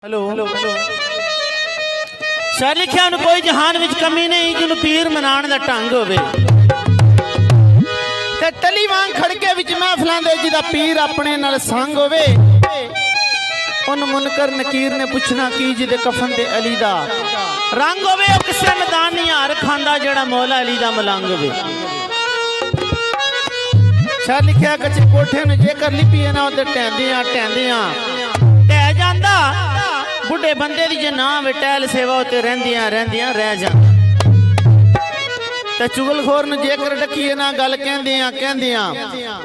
Hello Shah लिखिया कोई जहान विच कमी नहीं जिन्हों पीर मनाने का ढंग होवे ते टली वांग खड़के विच महफिलां दे जिदा पीर अपने नाल संग होवे उन मुनकर नकीर ने पूछना की जिदे कफन दे अली दा रंग होवे ओ किसे मैदान नहीं हार खांदा जेड़ा मौला अली दा मलंग होवे। शाह लिखिया कच्चे कोठे नूं जेकर लिपीए ना उते टैंदियां टह जांदा बुढ़े बंदे दी जे नाम टहल सेवा उत्ते रहिंदियां रह जांदा ते चुगलखोर नूं जेकर डकीए ना गल कहंदियां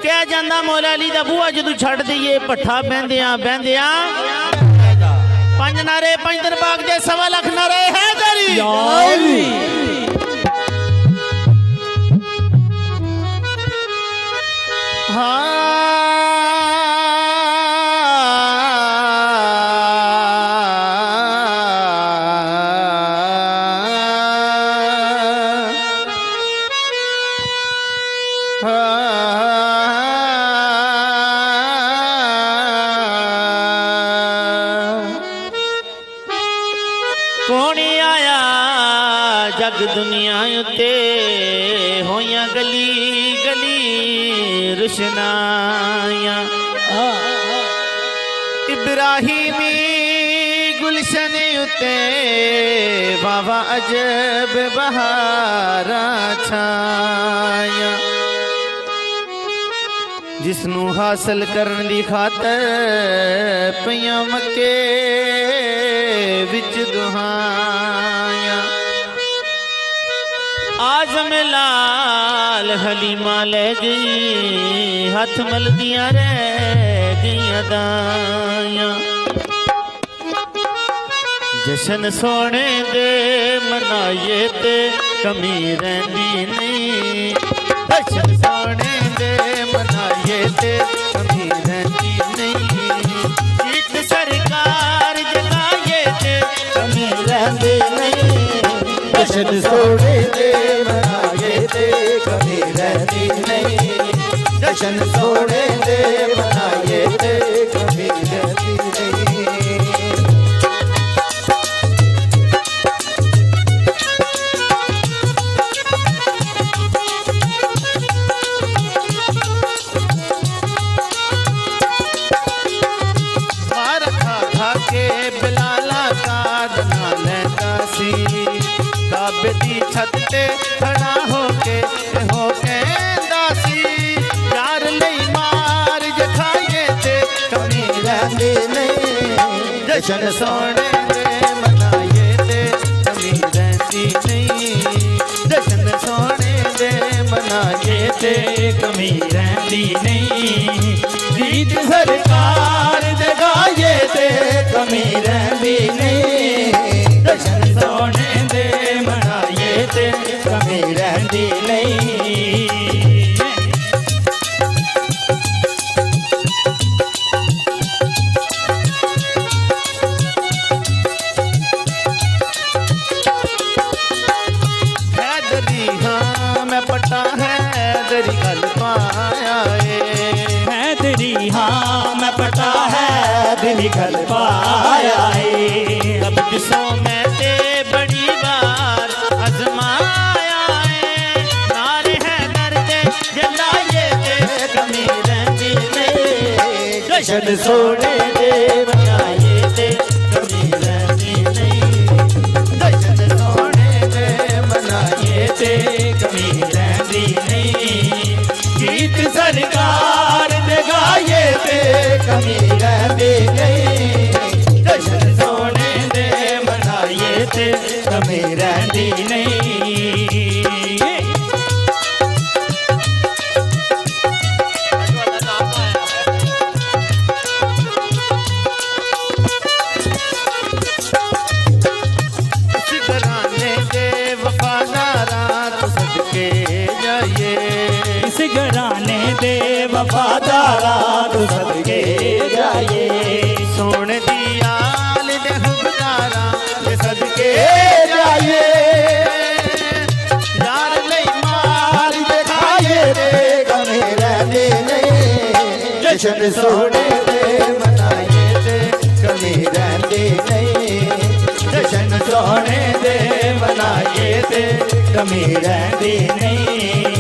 कह जांदा मौला अली दा बूहा जदों छड्ड दईए भट्ठा बहंदियां पंज नारे पंज दिन बाग दे 1.25 लाख नारे है तेरी कौन आया जग दुनिया उत्ते होइयां गली गली रुशनाया इब्राहिमी गुलशन उत्ते बाबा अजब बहारा छाया जिसनू हासिल करने की खातर पईयां मक्के विच दुहाया आजम लाल हलीमा ले गई हाथ मलदियां रह गईयां दाया जशन सोने दे मनाए ते कमी रहिंदी नहीं जशन सोने दे मनाए ते कमी रहिंदी नहीं जीत सरकार जगाए ते कमी रहिंदी नहीं जशन सोने दे मनाए ते कमी रहिंदी नहीं जशन सोने दे मनाए ते कमी रहिंदी नहीं। दी छत ते खड़ा होके दासी यार नहीं मार जखाए ते कमी रहंदी नहीं जशन सोने दे मनाए ते कमी रहंदी नहीं जशन सोने दे मनाए ते कमी रहंदी नहीं जीत सरकार जगाए ते कमी रहंदी नहीं जशन सोने दे मनाए ते कमी रहंदी नहीं। हैदरी हाँ मैं पटा हैदरी गल पाया हैदरी हाँ मैं पटा हैदरी गल पाया अब जिसो मैं ते बड़ी बार आजमाया नारे है करते जलाए ते कमी रहंदी नहीं जशन सोने दे बनाए ते कमी रहंदी नहीं जशन सोने दे बनाए ते कमी रहंदी नहीं गीत सरकार जगाए ते कमी रहंदी नहीं जशन सोने दे बनाए ते कमी रहंदी नहीं। इस घराने दे वफादारा तो सदके जाइए इस घराने दे वफादारा तो सदके जाइए सोने दी आल दे हुबदारा ते सदके जाइए यार नहीं मार दिखाए रे कमी रहंदी नहीं जशन सोने दे मनाए ते कमी रहंदी नहीं कमी रहती नहीं।